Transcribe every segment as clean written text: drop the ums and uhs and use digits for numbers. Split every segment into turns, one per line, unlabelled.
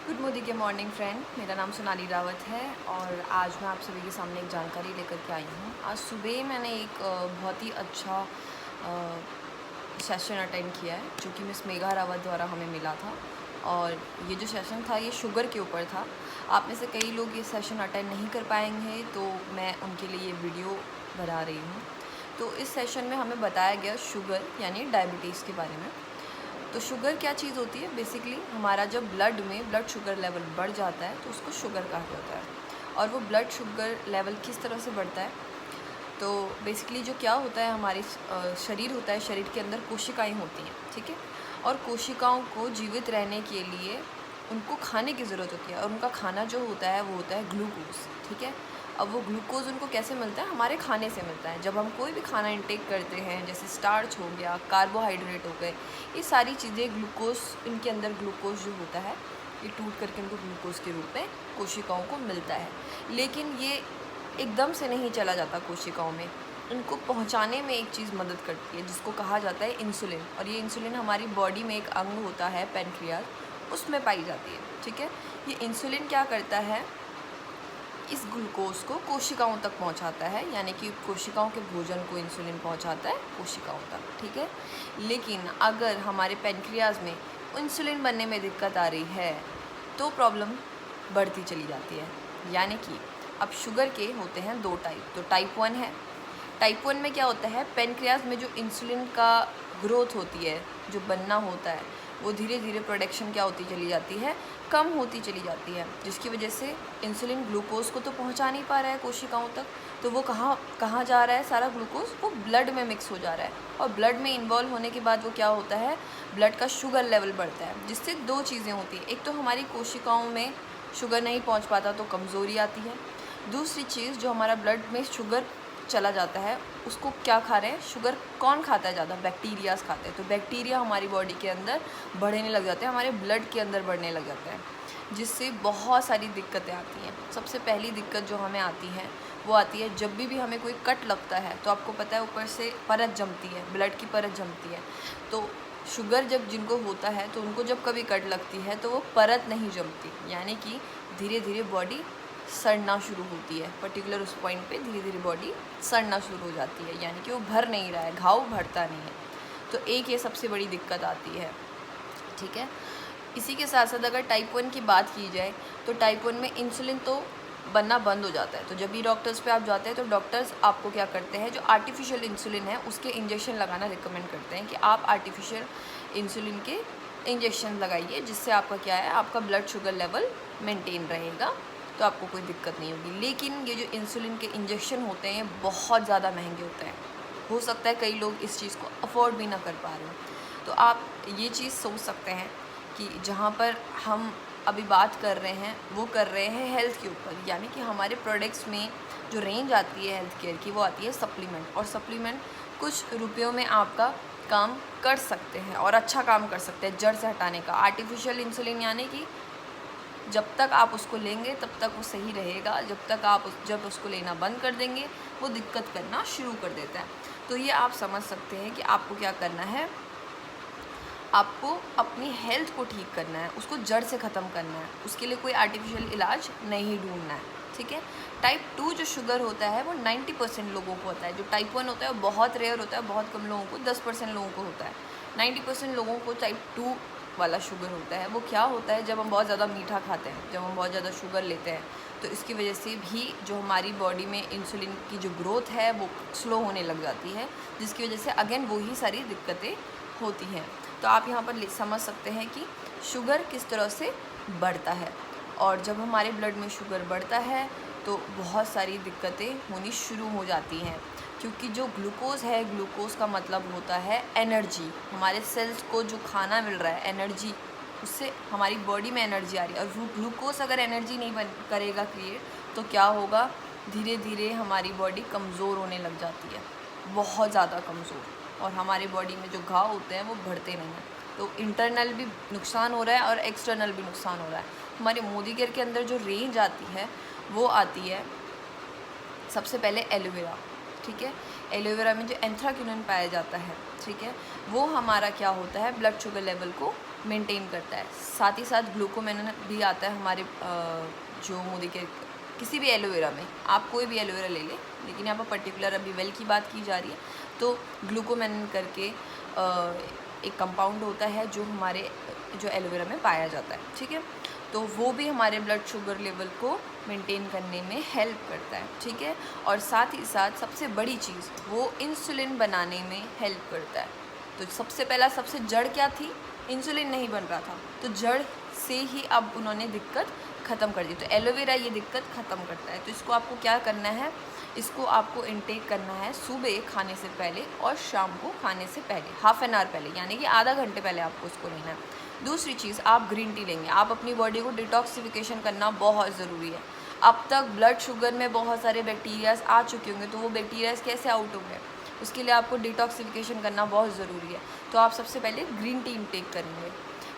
Good Modi के morning friend, मेरा नाम सोनाली रावत है और आज मैं आप सभी के सामने एक जानकारी लेकर के आई हूँ। आज सुबह मैंने एक बहुत ही अच्छा सेशन अटेंड किया है जो कि मिस मेघा रावत द्वारा हमें मिला था। और ये जो सेशन था ये शुगर के ऊपर था। आप में से कई लोग ये सेशन अटेंड नहीं कर पाएंगे, तो मैं उनके लिए ये वीडियो बना रही हूँ। तो इस सेशन में हमें बताया गया शुगर यानी डायबिटीज़ के बारे में। तो शुगर क्या चीज़ होती है? बेसिकली हमारा जब ब्लड शुगर लेवल बढ़ जाता है तो उसको शुगर कहा जाता है। और वो ब्लड शुगर लेवल किस तरह से बढ़ता है? तो बेसिकली जो क्या होता है, हमारे शरीर होता है, शरीर के अंदर कोशिकाएं होती हैं, ठीक है। और कोशिकाओं को जीवित रहने के लिए उनको खाने की ज़रूरत होती है, और उनका खाना जो होता है वो होता है ग्लूकोज, ठीक है। अब वो ग्लूकोज उनको कैसे मिलता है? हमारे खाने से मिलता है। जब हम कोई भी खाना इंटेक करते हैं, जैसे स्टार्च हो गया, कार्बोहाइड्रेट हो गए, ये सारी चीज़ें ग्लूकोज, इनके अंदर ग्लूकोज जो होता है ये टूट करके उनको ग्लूकोज के रूप में कोशिकाओं को मिलता है। लेकिन ये एकदम से नहीं चला जाता कोशिकाओं में, इनको पहुंचाने में एक चीज़ मदद करती है जिसको कहा जाता है इंसुलिन। और ये इंसुलिन हमारी बॉडी में एक अंग होता है पेनक्रियाज, उसमें पाई जाती है, ठीक है। ये इंसुलिन क्या करता है? इस ग्लूकोज को कोशिकाओं तक पहुंचाता है, यानी कि कोशिकाओं के भोजन को इंसुलिन पहुंचाता है कोशिकाओं तक, ठीक है। लेकिन अगर हमारे पेनक्रियाज में इंसुलिन बनने में दिक्कत आ रही है तो प्रॉब्लम बढ़ती चली जाती है। यानी कि अब शुगर के होते हैं दो टाइप। तो टाइप 1 है। टाइप 1 में क्या होता है? पेनक्रियाज में जो इंसुलिन का ग्रोथ होती है, जो बनना होता है, वो धीरे धीरे प्रोडक्शन क्या होती चली जाती है? कम होती चली जाती है, जिसकी वजह से इंसुलिन ग्लूकोज को तो पहुंचा नहीं पा रहा है कोशिकाओं तक। तो वो कहाँ जा रहा है? सारा ग्लूकोज वो ब्लड में मिक्स हो जा रहा है, और ब्लड में इन्वॉल्व होने के बाद वो क्या होता है? ब्लड का शुगर लेवल बढ़ता है, जिससे दो चीज़ें होती हैं। एक तो हमारी कोशिकाओं में शुगर नहीं पहुँच पाता तो कमज़ोरी आती है। दूसरी चीज़, जो हमारा ब्लड में शुगर चला जाता है उसको क्या खा रहे हैं? शुगर कौन खाता है ज़्यादा? बैक्टीरियाज खाते हैं। तो बैक्टीरिया हमारी बॉडी के अंदर बढ़ने लग जाते हैं, हमारे ब्लड के अंदर बढ़ने लग जाते हैं, जिससे बहुत सारी दिक्कतें आती हैं। सबसे पहली दिक्कत जो हमें आती है वो आती है जब भी हमें कोई कट लगता है, तो आपको पता है ऊपर से परत जमती है, ब्लड की परत जमती है। तो शुगर जब जिनको होता है तो उनको जब कभी कट लगती है तो वो परत नहीं जमती, यानी कि धीरे धीरे बॉडी सड़ना शुरू होती है। पर्टिकुलर उस पॉइंट पे धीरे धीरे बॉडी सड़ना शुरू हो जाती है, यानी कि वो भर नहीं रहा है, घाव भरता नहीं है। तो एक ये सबसे बड़ी दिक्कत आती है, ठीक है। इसी के साथ साथ अगर टाइप 1 की बात की जाए तो टाइप 1 में इंसुलिन तो बनना बंद हो जाता है। तो जब भी डॉक्टर्स पे आप जाते हैं तो डॉक्टर्स आपको क्या करते हैं? जो आर्टिफिशियल इंसुलिन है उसके इंजेक्शन लगाना रिकमेंड करते हैं कि आप आर्टिफिशियल इंसुलिन के इंजेक्शन लगाइए, जिससे आपका क्या है? आपका ब्लड शुगर लेवल मेंटेन रहेगा, तो आपको कोई दिक्कत नहीं होगी। लेकिन ये जो इंसुलिन के इंजेक्शन होते हैं बहुत ज़्यादा महंगे होते हैं। हो सकता है कई लोग इस चीज़ को अफोर्ड भी ना कर पा रहे हो। तो आप ये चीज़ सोच सकते हैं कि जहाँ पर हम अभी बात कर रहे हैं वो कर रहे हैं हेल्थ के ऊपर, यानी कि हमारे प्रोडक्ट्स में जो रेंज आती है हेल्थ केयर की वो आती है सप्लीमेंट। और सप्लीमेंट कुछ रुपयों में आपका काम कर सकते हैं और अच्छा काम कर सकते हैं जड़ से हटाने का। आर्टिफिशियल इंसुलिन यानी कि जब तक आप उसको लेंगे तब तक वो सही रहेगा, जब उसको लेना बंद कर देंगे वो दिक्कत करना शुरू कर देता है। तो ये आप समझ सकते हैं कि आपको क्या करना है? आपको अपनी हेल्थ को ठीक करना है, उसको जड़ से ख़त्म करना है। उसके लिए कोई आर्टिफिशियल इलाज नहीं ढूंढना है, ठीक है। टाइप 2 जो शुगर होता है वो 90% लोगों को होता है। जो टाइप 1 होता है वो बहुत रेयर होता है, बहुत कम लोगों को, 10% लोगों को होता है। 90% लोगों को टाइप 2 वाला शुगर होता है। वो क्या होता है? जब हम बहुत ज़्यादा मीठा खाते हैं, जब हम बहुत ज़्यादा शुगर लेते हैं, तो इसकी वजह से भी जो हमारी बॉडी में इंसुलिन की जो ग्रोथ है वो स्लो होने लग जाती है, जिसकी वजह से अगेन वही सारी दिक्कतें होती हैं। तो आप यहाँ पर समझ सकते हैं कि शुगर किस तरह से बढ़ता है। और जब हमारे ब्लड में शुगर बढ़ता है तो बहुत सारी दिक्कतें होनी शुरू हो जाती हैं, क्योंकि जो ग्लूकोज़ है, ग्लूकोज़ का मतलब होता है एनर्जी। हमारे सेल्स को जो खाना मिल रहा है एनर्जी, उससे हमारी बॉडी में एनर्जी आ रही है। और ग्लूकोज अगर एनर्जी नहीं करेगा क्रिएट, तो क्या होगा? धीरे धीरे हमारी बॉडी कमज़ोर होने लग जाती है, बहुत ज़्यादा कमज़ोर। और हमारे बॉडी में जो घाव होते हैं वो बढ़ते नहीं हैं। तो इंटरनल भी नुकसान हो रहा है और एक्सटर्नल भी नुकसान हो रहा है। हमारे मोदी केयर के अंदर जो रेंज आती है वो आती है सबसे पहले एलोवेरा, ठीक है। एलोवेरा में जो एंथ्राक्विनोन पाया जाता है, ठीक है, वो हमारा क्या होता है? ब्लड शुगर लेवल को मेंटेन करता है। साथ ही साथ ग्लूकोमेनन भी आता है हमारे जो मुंह के किसी भी एलोवेरा में, आप कोई भी एलोवेरा ले लें, लेकिन यहाँ पर पर्टिकुलर अभी वेल की बात की जा रही है। तो ग्लूकोमेनन करके एक कंपाउंड होता है जो हमारे जो एलोवेरा में पाया जाता है, ठीक है। तो वो भी हमारे ब्लड शुगर लेवल को मेंटेन करने में हेल्प करता है, ठीक है। और साथ ही साथ सबसे बड़ी चीज़, वो इंसुलिन बनाने में हेल्प करता है। तो सबसे पहला सबसे जड़ क्या थी, इंसुलिन नहीं बन रहा था, तो जड़ से ही अब उन्होंने दिक्कत ख़त्म कर दी। तो एलोवेरा ये दिक्कत ख़त्म करता है। तो इसको आपको क्या करना है, इसको आपको इनटेक करना है सुबह खाने से पहले और शाम को खाने से पहले, हाफ एन आवर पहले, यानी कि आधा घंटे पहले आपको इसको लेना है। दूसरी चीज़, आप ग्रीन टी लेंगे, आप अपनी बॉडी को डिटॉक्सिफिकेशन करना बहुत ज़रूरी है। अब तक ब्लड शुगर में बहुत सारे बैक्टीरियाज आ चुके होंगे, तो वो बैक्टीरियाज कैसे आउट होंगे, उसके लिए आपको डिटॉक्सिफिकेशन करना बहुत ज़रूरी है। तो आप सबसे पहले ग्रीन टी इनटेक करेंगे।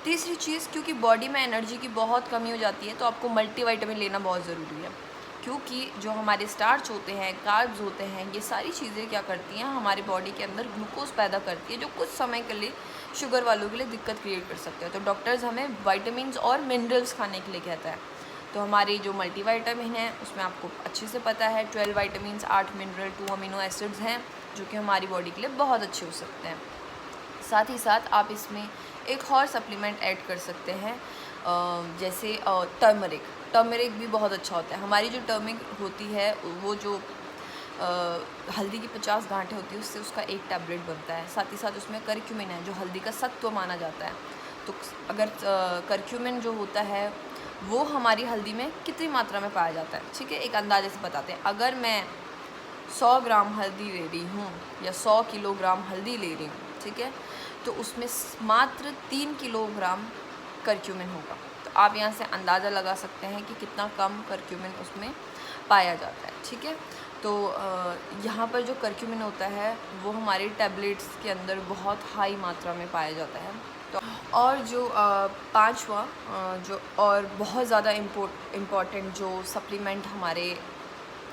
तीसरी चीज़, क्योंकि बॉडी में एनर्जी की बहुत कमी हो जाती है, तो आपको मल्टीविटामिन लेना बहुत ज़रूरी है। क्योंकि जो हमारे स्टार्च होते हैं, कार्ब्स होते हैं, ये सारी चीज़ें क्या करती हैं, हमारी बॉडी के अंदर ग्लूकोज पैदा करती है, जो कुछ समय के लिए शुगर वालों के लिए दिक्कत क्रिएट कर सकते हैं। तो डॉक्टर्स हमें विटामिन्स और मिनरल्स खाने के लिए कहता है। तो हमारी जो मल्टीविटामिन है उसमें आपको अच्छे से पता है 12 विटामिन्स, 8 मिनरल, 2 अमीनो एसिड्स हैं, जो कि हमारी बॉडी के लिए बहुत अच्छे हो सकते हैं। साथ ही साथ आप इसमें एक और सप्लीमेंट ऐड कर सकते हैं, जैसे टर्मरिक भी बहुत अच्छा होता है। हमारी जो टर्मरिक होती है, वो जो हल्दी की 50 गांठें होती है, उससे उसका एक टैबलेट बनता है। साथ ही साथ उसमें करक्यूमिन है, जो हल्दी का सत्व माना जाता है। तो अगर करक्यूमिन जो होता है वो हमारी हल्दी में कितनी मात्रा में पाया जाता है, ठीक है, एक अंदाजे से बताते हैं। अगर मैं 100 ग्राम हल्दी ले रही हूँ या 100 किलोग्राम हल्दी ले रही हूँ, ठीक है, तो उसमें मात्र 3 किलोग्राम करक्यूमिन होगा। तो आप यहाँ से अंदाज़ा लगा सकते हैं कि कितना कम करक्यूमिन उसमें पाया जाता है, ठीक है। तो यहाँ पर जो करक्यूमिन होता है वो हमारे टैबलेट्स के अंदर बहुत हाई मात्रा में पाया जाता है। तो और जो पांचवा जो और बहुत ज़्यादा इम्पोर्टेंट जो सप्लीमेंट हमारे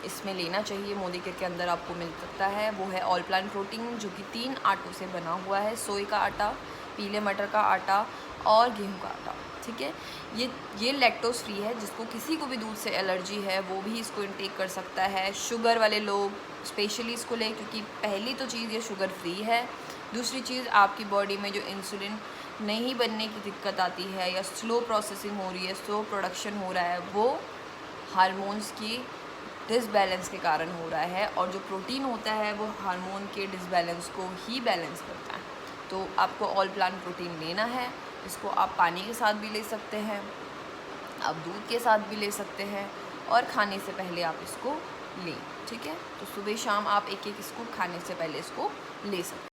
इसमें लेना चाहिए, मोदी केयर के अंदर आपको मिल सकता है, वो है ऑल प्लांट प्रोटीन, जो कि 3 आटों से बना हुआ है, सोए का आटा, पीले मटर का आटा और गेहूं का आटा, ठीक है। ये लैक्टोज फ्री है, जिसको किसी को भी दूध से एलर्जी है वो भी इसको इनटेक कर सकता है। शुगर वाले लोग स्पेशली इसको लें, क्योंकि पहली तो चीज़ ये शुगर फ्री है। दूसरी चीज़, आपकी बॉडी में जो इंसुलिन नहीं बनने की दिक्कत आती है या स्लो प्रोसेसिंग हो रही है, स्लो प्रोडक्शन हो रहा है, वो हार्मोन्स की डिसबैलेंस के कारण हो रहा है। और जो प्रोटीन होता है वो हार्मोन के डिसबैलेंस को ही बैलेंस करता है। तो आपको ऑल प्लांट प्रोटीन लेना है। इसको आप पानी के साथ भी ले सकते हैं, आप दूध के साथ भी ले सकते हैं, और खाने से पहले आप इसको लें, ठीक है। तो सुबह शाम आप एक एक स्कूप खाने से पहले इसको ले सकते हैं।